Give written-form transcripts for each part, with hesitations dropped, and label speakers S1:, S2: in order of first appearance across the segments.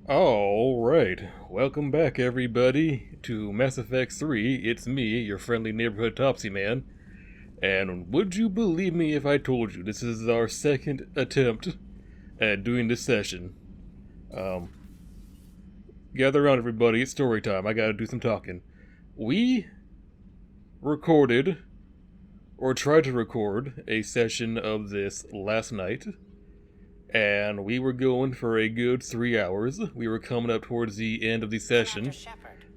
S1: Alright, welcome back everybody to Mass Effect 3. It's me, your friendly neighborhood Topsy man. And would you believe me if I told you this is our second attempt at doing this session? Gather around everybody, it's story time, I gotta do some talking. We recorded, or tried to record, a session of this last night. And we were going for a good 3 hours. We were coming up towards the end of the session,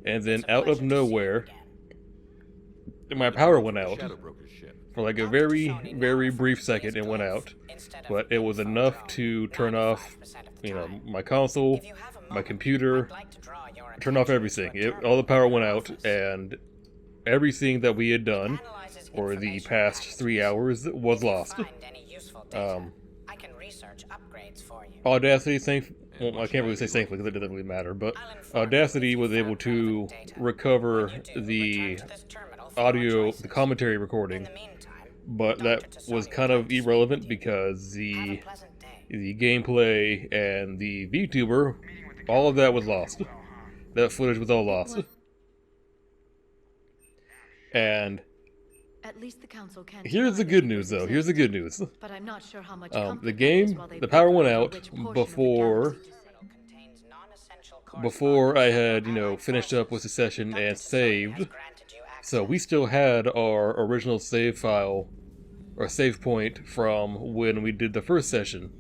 S1: and then out of nowhere, my power went out. For like a very, very brief second, it went out. But it was enough to turn off, my console, my computer, turn off everything. All the power went out, and everything that we had done for the past 3 hours was lost. Audacity, well, I can't really say thankfully because it doesn't really matter, but Audacity was able to recover the audio, the commentary recording, but that was kind of irrelevant because the gameplay and the VTuber, all of that was lost. That footage was all lost. And
S2: at least the council can.
S1: here's the good news, though. Here's the good news.
S2: But I'm not sure how much
S1: the game, the power went out before I had, finished up with the session and saved. So we still had our original save file, or save point from when we did the first session.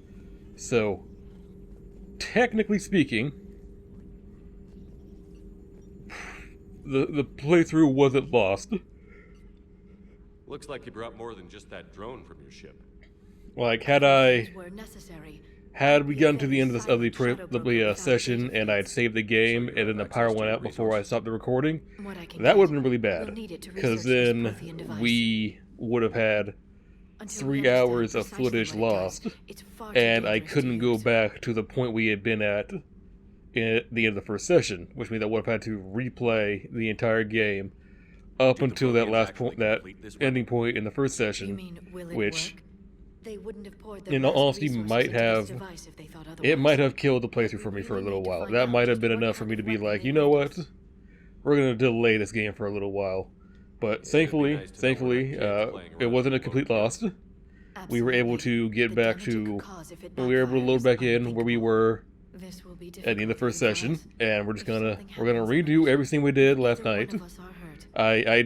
S1: So, technically speaking, the playthrough wasn't lost.
S3: Looks like you brought more than just that drone from your ship.
S1: Like, had we gotten to the end of the session and I'd saved the game and then the power went out before I stopped the recording, that would have been really bad. Because then we would have had 3 hours of footage lost, and I couldn't go back to the point we had been at the end of the first session, which means I would have had to replay the entire game up until that last point, that ending point in the first session, which, in all honesty, might have killed the playthrough for me for a little while. That might have been enough for me to be like, you know what, we're gonna delay this game for a little while. But thankfully, it wasn't a complete loss. We were able to get back to, we were able to load back in where we were at the end of the first session, and we're gonna redo everything we did last night. I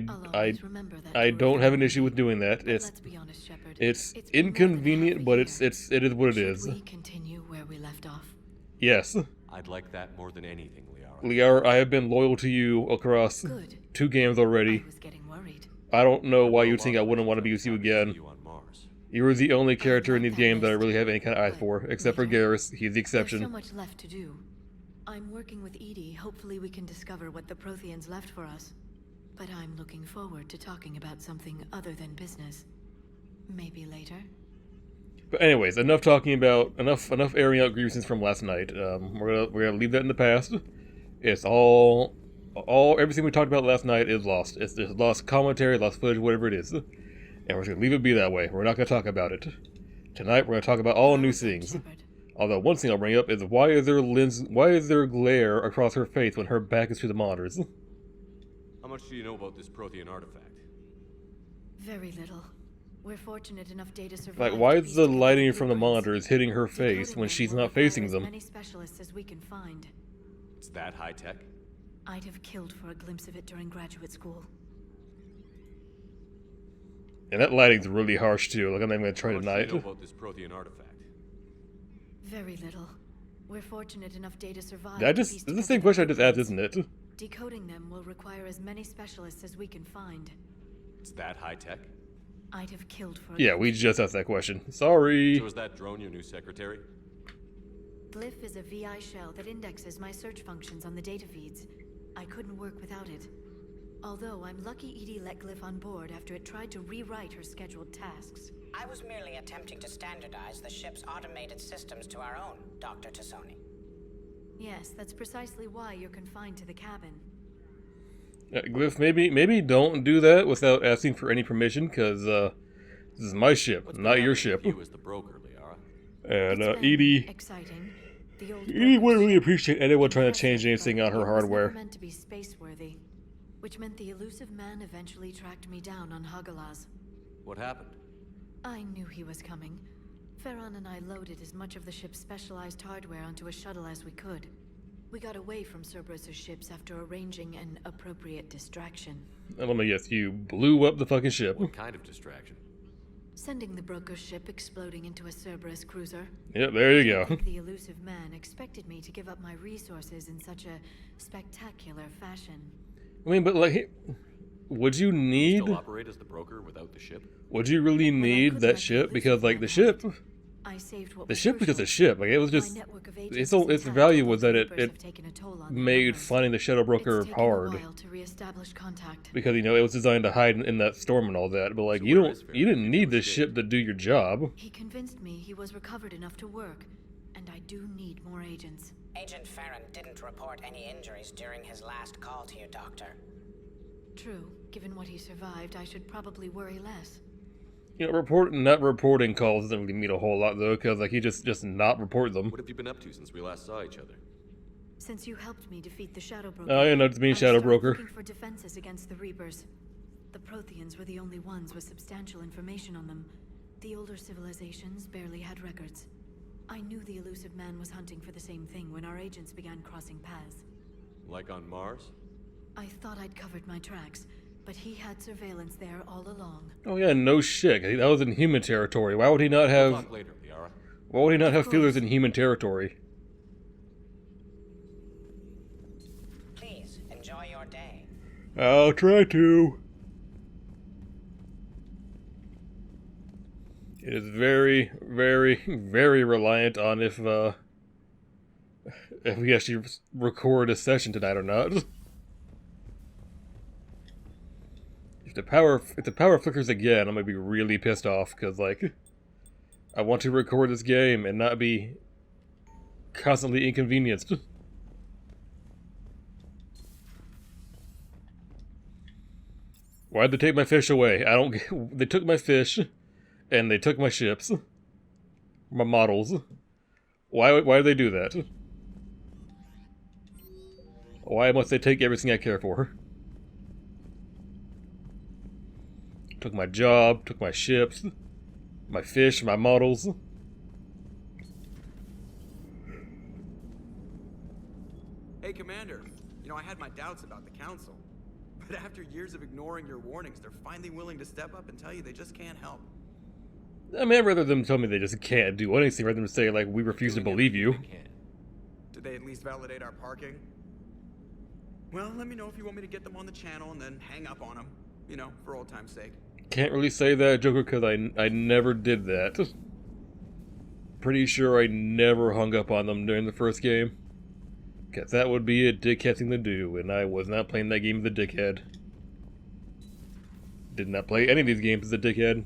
S1: don't have an issue with doing that. It's inconvenient, but it is what it is.
S2: We continue where we left off.
S1: Yes.
S3: I'd like that more than anything, Liara.
S1: Liara, I have been loyal to you across 2 games already.
S2: I was getting worried.
S1: I don't know why you think I wouldn't want to be with you again. You were the only character in these games that I really have any kind of eyes for, except for Garrus. He's the exception.
S2: There's so much left to do. I'm working with EDI. Hopefully we can discover what the Protheans left for us. But I'm looking forward to talking about something other than business. Maybe later.
S1: But anyways, enough talking about enough airing out grievances from last night. We're gonna leave that in the past. It's all everything we talked about last night is lost. It's just lost commentary, lost footage, whatever it is. And we're just gonna leave it be that way. We're not gonna talk about it. Tonight we're gonna talk about all new things. Although one thing I'll bring up is why is there glare across her face when her back is to the monitors?
S3: How much do you know about this Prothean artifact?
S2: Very little. We're fortunate enough data survived.
S1: Like, why is the lighting from the monitors hitting her face when she's not facing them?
S2: As many specialists as we can find.
S3: It's that high tech?
S2: I'd have killed for a glimpse of it during graduate school.
S1: And that lighting's really harsh too. Like, I'm not even gonna try tonight.
S3: How much do you know about this Prothean artifact?
S2: Very little. We're fortunate enough data survived.
S1: This is the same question I just asked, isn't it?
S2: Decoding them will require as many specialists as we can find.
S3: It's that high tech?
S2: I'd have killed for.
S1: Yeah, we just asked that question. Sorry.
S3: So is that drone your new secretary?
S2: Glyph is a VI shell that indexes my search functions on the data feeds. I couldn't work without it. Although I'm lucky EDI let Glyph on board after it tried to rewrite her scheduled tasks.
S4: I was merely attempting to standardize the ship's automated systems to our own, Dr. Tassoni.
S2: Yes, that's precisely why you're confined to the cabin.
S1: Glyph, maybe don't do that without asking for any permission, because this is my ship, not your ship.
S3: You as the broker, Liara.
S1: And EDI,
S2: exciting. The old
S1: You wouldn't
S2: broker's
S1: really
S2: ship.
S1: appreciate anyone trying to change
S2: Impressive,
S1: anything
S2: but
S1: on her
S2: it was
S1: hardware.
S2: never meant to be space-worthy, which meant the elusive man eventually tracked me down on Hagalaz.
S3: What happened?
S2: I knew he was coming. Ferran and I loaded as much of the ship's specialized hardware onto a shuttle as we could. We got away from Cerberus' ships after arranging an appropriate distraction.
S1: And let me guess, you blew up the fucking ship.
S3: What kind of distraction?
S2: Sending the broker's ship exploding into a Cerberus cruiser.
S1: Yep, there you
S2: I
S1: go.
S2: think the elusive man expected me to give up my resources in such a spectacular fashion.
S1: I mean, but like, would you need?
S3: Still operate as the broker without the ship?
S1: Would you really
S2: Well, I
S1: need
S2: couldn't
S1: that
S2: let the
S1: ship? Because
S2: elusive
S1: like
S2: man
S1: the
S2: have
S1: ship,
S2: it. I saved what
S1: the
S2: was
S1: ship because
S2: crucial.
S1: the ship. Like it was
S2: My
S1: just
S2: network of
S1: its
S2: agents
S1: whole,
S2: is
S1: its
S2: intact,
S1: value
S2: although
S1: was that
S2: the
S1: it
S2: Reapers have taken a toll on their
S1: made
S2: numbers.
S1: finding the Shadow Broker
S2: It's taken
S1: hard.
S2: a while to reestablish contact.
S1: Because you know it was designed to hide in that storm and all that. But like
S3: So
S1: you
S3: where is
S1: don't,
S3: Farron?
S1: you didn't
S3: Did
S1: need
S3: you
S1: this
S3: escape?
S1: ship to do your job.
S2: He convinced me he was recovered enough to work, and I do need more agents.
S4: Agent Farron didn't report any injuries during his last call to you, Doctor.
S2: True, given what he survived, I should probably worry less.
S1: You know, not reporting calls doesn't really mean a whole lot though, because like he just not report them.
S3: What have you been up to since we last saw each other?
S2: Since you helped me defeat the Shadow Broker,
S1: Oh, yeah, no, it's me,
S2: I
S1: Shadow
S2: started
S1: Broker.
S2: looking for defenses against the Reapers. The Protheans were the only ones with substantial information on them. The older civilizations barely had records. I knew the elusive man was hunting for the same thing when our agents began crossing paths.
S3: Like on Mars?
S2: I thought I'd covered my tracks, but he had surveillance there all along.
S1: Oh yeah, no shit. That was in human territory. Why would he not
S3: We'll
S1: have?
S3: talk later, Liara.
S1: Why would he not have
S2: Of
S1: feelers
S2: course.
S1: in human territory?
S4: Please, enjoy your day.
S1: I'll try to. It is very, very, very reliant on if we actually record a session tonight or not. If the power flickers again, I'm gonna be really pissed off because like I want to record this game and not be constantly inconvenienced. Why'd they take my fish away? I don't. They took my fish, and they took my ships, my models. Why did they do that? Why must they take everything I care for? Took my job, took my ships, my fish, my models.
S5: Hey, Commander. You know, I had my doubts about the Council. But after years of ignoring your warnings, they're finally willing to step up and tell you they just can't help.
S1: I mean, I'd rather them tell me they just can't do anything rather than say, like, we refuse to
S3: Doing
S1: believe you.
S3: everything we can.
S5: Did they at least validate our parking? Well, let me know if you want me to get them on the channel and then hang up on them. You know, for old time's sake.
S1: Can't really say that, Joker, because I never did that. Pretty sure I never hung up on them during the first game. Because that would be a dickhead thing to do, and I was not playing that game as a dickhead. Did not play any of these games as a dickhead.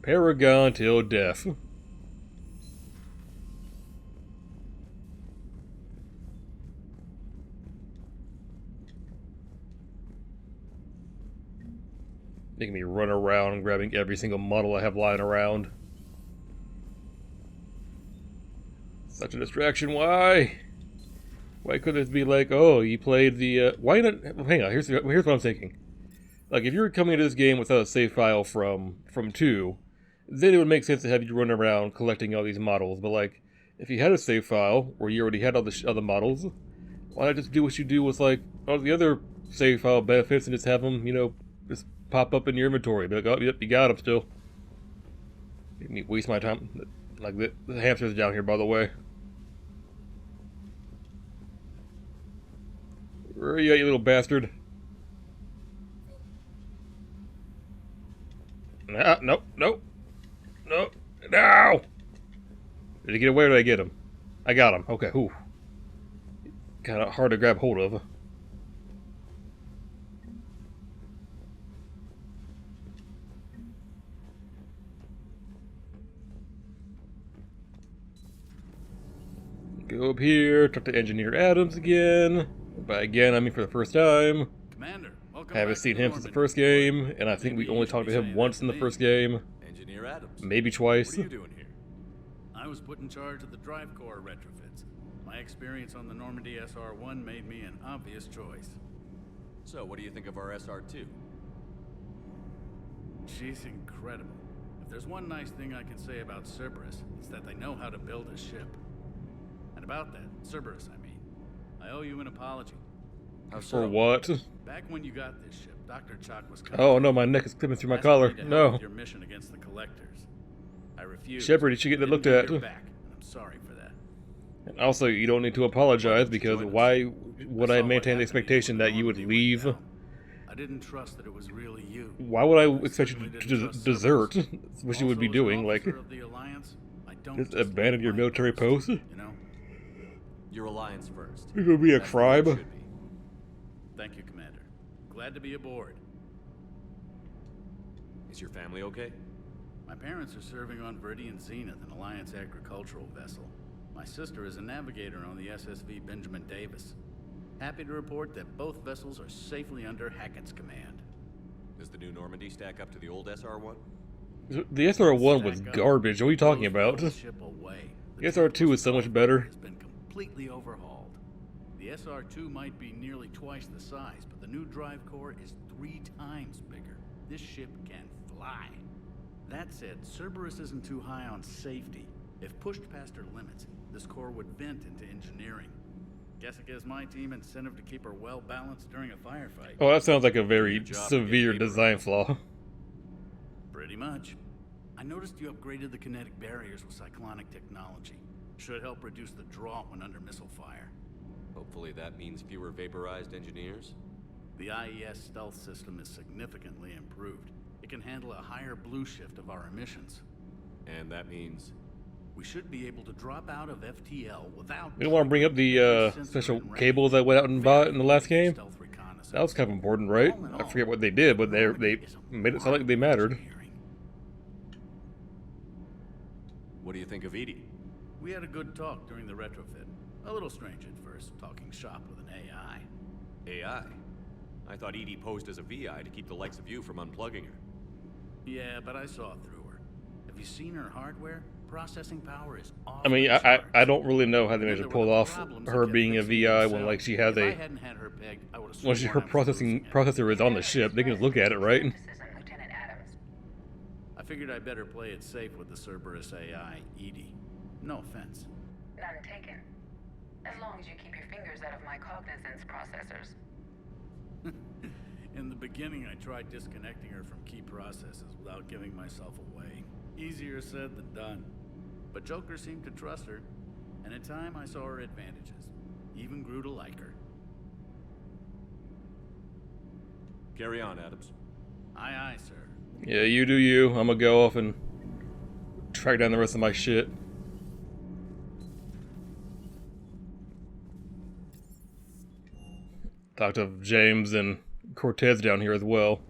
S1: Paragon till death. Making me run around grabbing every single model I have lying around. Such a distraction, why? Why couldn't it be like, oh, you played the, why not, hang on, here's what I'm thinking. Like, if you're coming into this game without a save file from 2, then it would make sense to have you run around collecting all these models, but like, if you had a save file where you already had all the other models, why not just do what you do with, like, all the other save file benefits and just have them, you know, just pop up in your inventory. Be like, oh, yep, you got them still. Make me waste my time. Like, the hamster's down here, by the way. Where are you at, you little bastard? Nah, nope, nope. No! No! Did he get away or did I get him? I got him. Okay, whew. Kind of hard to grab hold of. Go up here, talk to Engineer Adams again. By again, I mean for the first time.
S6: Commander, welcome
S1: Haven't
S6: back
S1: seen
S6: to
S1: him since the
S6: Normandy.
S1: first game, and I think we
S6: Maybe
S1: only
S6: you should
S1: talked
S6: be
S1: to him
S6: saying
S1: once
S6: that
S1: in
S6: to
S1: the
S6: me.
S1: first game.
S3: Engineer Adams.
S1: Maybe twice.
S3: What are you doing here?
S6: I was put in charge of the drive core retrofits. My experience on the Normandy SR-1 made me an obvious choice.
S3: So, what do you think of our SR-2?
S6: She's incredible. If there's one nice thing I can say about Cerberus, it's that they know how to build a ship. And about that, Cerberus, I mean, I owe you an apology.
S3: How
S1: For
S3: so?
S1: what?
S6: Back when you got this ship, Dr. Chalk was
S1: Oh no, my neck is clipping through my collar. No.
S6: Your mission against the collectors. I refused.
S1: Shepard, you should get that looked
S6: Didn't
S1: at.
S6: get your back, and I'm sorry for that.
S1: And also, you don't need to apologize because why would I maintain the expectation that you would leave?
S6: I didn't trust that it was really you.
S1: Why would I expect you to desert? That's what you would be doing, like, just abandon your military post?
S6: You know?
S3: Your alliance first.
S1: You're gonna be a
S3: That's the way it
S1: tribe?
S3: should be.
S6: Thank you, Commander. Glad to be aboard.
S3: Is your family okay?
S6: My parents are serving on Viridian Zenith, an Alliance agricultural vessel. My sister is a navigator on the SSV Benjamin Davis. Happy to report that both vessels are safely under Hackett's command.
S3: Does the new Normandy stack up to the old SR-1?
S1: The SR-1 was garbage. What are you talking about?
S6: The ship away.
S1: The SR-2 is so much better.
S6: Has been completely overhauled. The SR-2 might be nearly twice the size, but the new drive core is 3 times bigger. This ship can fly. That said, Cerberus isn't too high on safety. If pushed past her limits, this core would vent into engineering. Guess it gives my team incentive to keep her well balanced during a firefight.
S1: Oh, that sounds like a very
S3: Good job,
S1: severe
S3: Gator.
S1: design flaw.
S6: Pretty much. I noticed you upgraded the kinetic barriers with cyclonic technology. Should help reduce the draw when under missile fire.
S3: Hopefully that means fewer vaporized engineers.
S6: The IES stealth system is significantly improved. It can handle a higher blue shift of our emissions.
S3: And that means...
S6: We should be able to drop out of FTL without...
S1: You don't want to bring up the special cables I went out and bought in the last game? That was kind of important, right? I forget what they did, but they made it sound like they mattered.
S3: What do you think of Edie?
S6: We had a good talk during the retrofit. A little strange at first, talking shop with an AI.
S3: AI? I thought Edie posed as a VI to keep the likes of you from unplugging her.
S6: Yeah, but I saw through her. Have you seen her hardware? Processing power is off.
S1: I mean, I don't really know how they managed to pull off her being a VI when, like, she has a... When her processor is on the ship, they can just look at it, right?
S6: I figured I'd better play it safe with the Cerberus AI, Edie. No offense.
S7: None taken. As long as you keep your fingers out of my cognizance processors.
S6: In the beginning, I tried disconnecting her from key processes without giving myself away. Easier said than done. But Joker seemed to trust her, and in time I saw her advantages. Even grew to like her.
S3: Carry on, Adams.
S6: Aye, aye, sir.
S1: Yeah, you do you. I'm gonna go off and track down the rest of my shit. Talked to James and Cortez down here as well.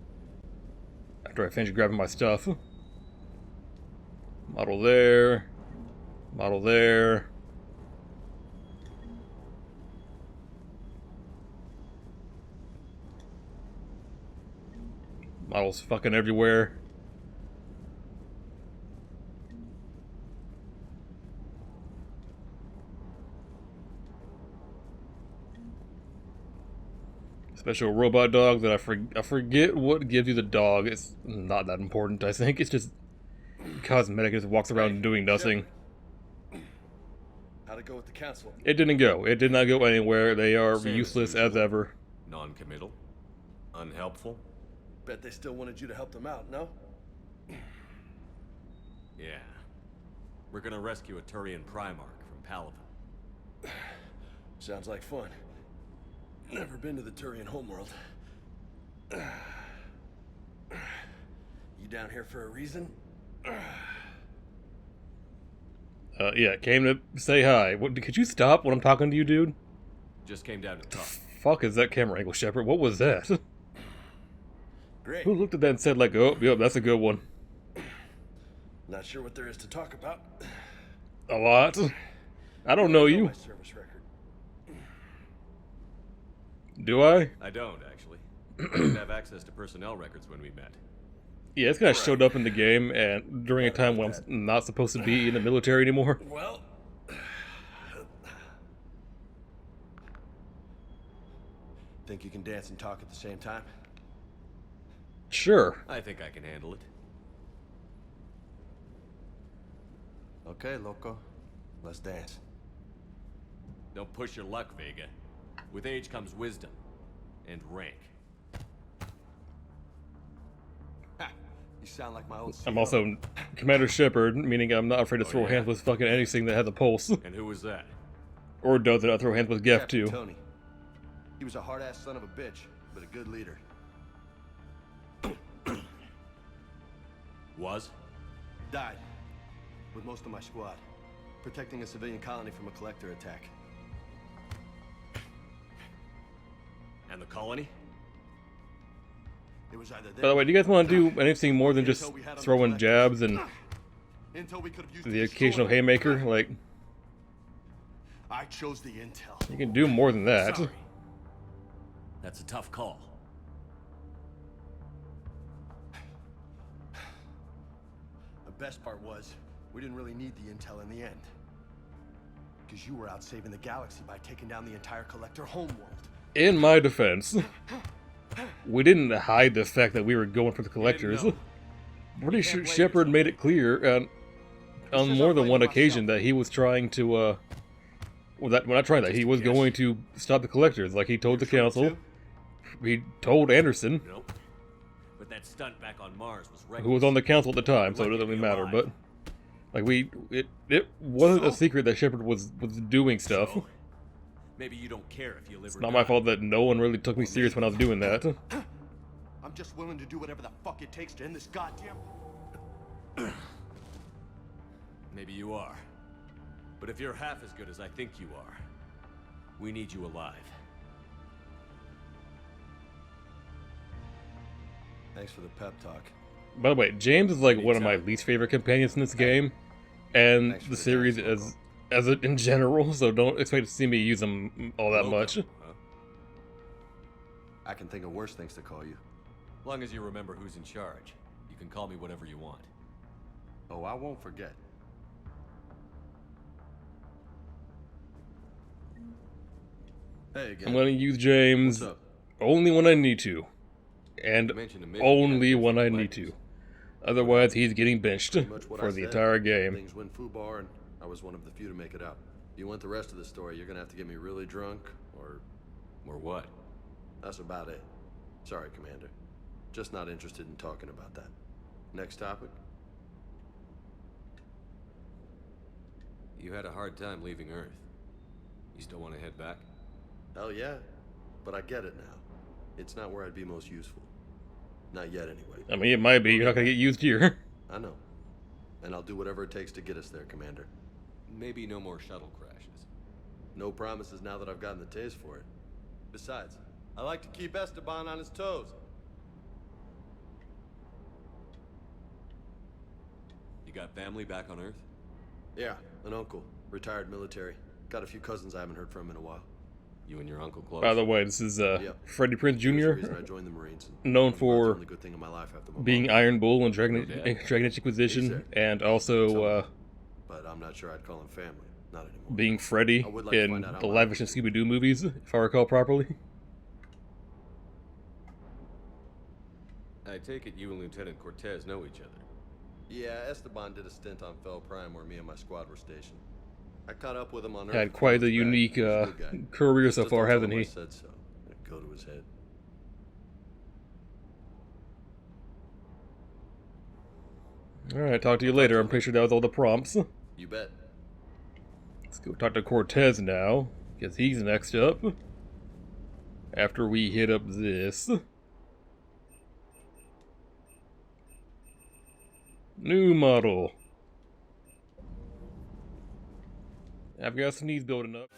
S1: After I finish grabbing my stuff. Model there. Model there. Models fucking everywhere. Special robot dog that I forget what gives you the dog. It's not that important, I think. It's just cosmetic. It just walks around doing nothing.
S8: How'd it go with the council?
S1: It didn't go. It did not go anywhere. They are useless as ever.
S3: Non-committal? Unhelpful?
S8: Bet they still wanted you to help them out, no?
S3: Yeah. We're gonna rescue a Turian Primarch from Palaven.
S8: Sounds like fun. Never been to the Turian homeworld. You down here for a reason?
S1: Yeah, came to say hi. What, could you stop when I'm talking to you, dude?
S3: Just came down to talk.
S1: Fuck is that camera angle, Shepard? What was that?
S8: Great.
S1: Who looked at that and said, like, oh, yep, that's a good one?
S8: Not sure what there is to talk about.
S1: A lot. I don't know you.
S8: My service record.
S1: Do I?
S3: I don't, actually. I didn't have access to personnel records when we met.
S1: Yeah, it's kind of showed up in the game, and during a time when I'm not supposed to be in the military anymore.
S8: Well, think you can dance and talk at the same time?
S1: Sure.
S3: I think I can handle it.
S8: Okay, loco. Let's dance.
S3: Don't push your luck, Vega. With age comes wisdom. And rank.
S8: Ha! You sound like my old
S1: I'm
S8: CEO.
S1: also Commander Shepard, meaning I'm not afraid to throw
S3: yeah?
S1: hands with fucking anything that has a pulse.
S3: And who was that?
S1: Or does it not throw hands with Geff,
S8: Captain
S1: too.
S8: Tony. He was a hard-ass son of a bitch, but a good leader.
S3: Was?
S8: Died. With most of my squad. Protecting a civilian colony from a collector attack.
S3: And the colony?
S8: It was either
S1: By the way, do you guys want to do anything more than just throwing jabs and
S8: Intel we could have used
S1: the
S8: to
S1: occasional
S8: destroy.
S1: haymaker? Like,
S8: I chose the intel.
S1: you can do more than that.
S3: Sorry. That's a tough call.
S8: The best part was, we didn't really need the intel in the end. Because you were out saving the galaxy by taking down the entire collector homeworld.
S1: In my defense, we didn't hide the fact that we were going for the collectors.
S3: know.
S1: Pretty sure Shepard made it clear on more than one occasion that he was trying to, well, not trying that, he was going to stop the collectors, like he told the council. He told Anderson,
S3: Nope. But that stunt back on Mars was reckless.
S1: who was on the council at the time, so it doesn't really matter, but like it wasn't a secret that Shepard was doing stuff.
S3: So, maybe you don't care if you live
S1: It's
S3: or
S1: not my
S3: die.
S1: fault that no one really took me serious when I was doing that.
S8: I'm just willing to do whatever the fuck it takes to end this goddamn...
S3: Maybe you are. But if you're half as good as I think you are, we need you alive.
S8: Thanks for the pep talk.
S1: By the way, James is like one of my least favorite companions in this game, and
S8: Thanks for
S1: the
S8: the
S1: series
S8: dance,
S1: as it in general. So don't expect to see me use him all that
S3: Loco,
S1: much.
S3: huh?
S8: I can think of worse things to call you.
S3: Long as you remember who's in charge, you can call me whatever you want.
S8: Oh, I won't forget. Hey again.
S1: I'm gonna use James
S8: What's up?
S1: only when I need to, and
S3: You mentioned a mission
S1: only
S3: you had
S1: when I
S3: against the
S1: need to.
S3: Collectors.
S1: Otherwise, he's getting benched
S8: Pretty much what
S1: for
S8: I
S1: the
S8: said.
S1: entire game.
S8: Things went foobar, and I was one of the few to make it out. If you want the rest of the story, you're gonna have to get me really drunk, or
S3: what?
S8: that's about it. Sorry, Commander. Just not interested in talking about that. Next topic?
S3: You had a hard time leaving Earth. You still want to head back?
S8: Hell yeah. But I get it now. It's not where I'd be most useful. Not yet, anyway.
S1: I mean, it might be. You're not gonna get used here.
S8: I know. And I'll do whatever it takes to get us there, Commander.
S3: Maybe no more shuttle crashes.
S8: No promises now that I've gotten the taste for it. Besides, I like to keep Esteban on his toes.
S3: You got family back on Earth?
S8: Yeah, an uncle. Retired military. Got a few cousins I haven't heard from in a while.
S3: You and your uncle close?
S1: By the way, this is
S8: Yep.
S1: Freddie Prinze
S8: He was the
S1: Jr.,
S8: reason I joined the Marines, and
S1: known
S8: about the
S1: for
S8: only good thing in my life after my
S1: being
S8: mom.
S1: Iron Bull and Dragon
S3: No doubt.
S1: Age Inquisition,
S8: He's there.
S1: and also
S8: But I'm not sure I'd call him family. Not anymore.
S1: being Freddy
S8: I would like to
S1: in
S8: find out how
S1: the
S8: my
S1: live action Scooby-Doo movies, if I recall properly.
S3: I take it you and Lieutenant Cortez know each other.
S8: Yeah, Esteban did a stint on Fel Prime where me and my squad were stationed. I caught up with him on Earth.
S1: Had
S8: a few
S1: quite a
S8: months back.
S1: unique
S8: He's a good guy.
S1: career so
S8: Just
S1: far,
S8: don't tell
S1: hasn't
S8: him I
S1: he?
S8: said so. It'd go to his head.
S1: Alright, talk to you later. I'm pretty sure that was all the prompts.
S8: You bet.
S1: Let's go talk to Cortez now, because he's next up. After we hit up this. New model. I've got some needs building up.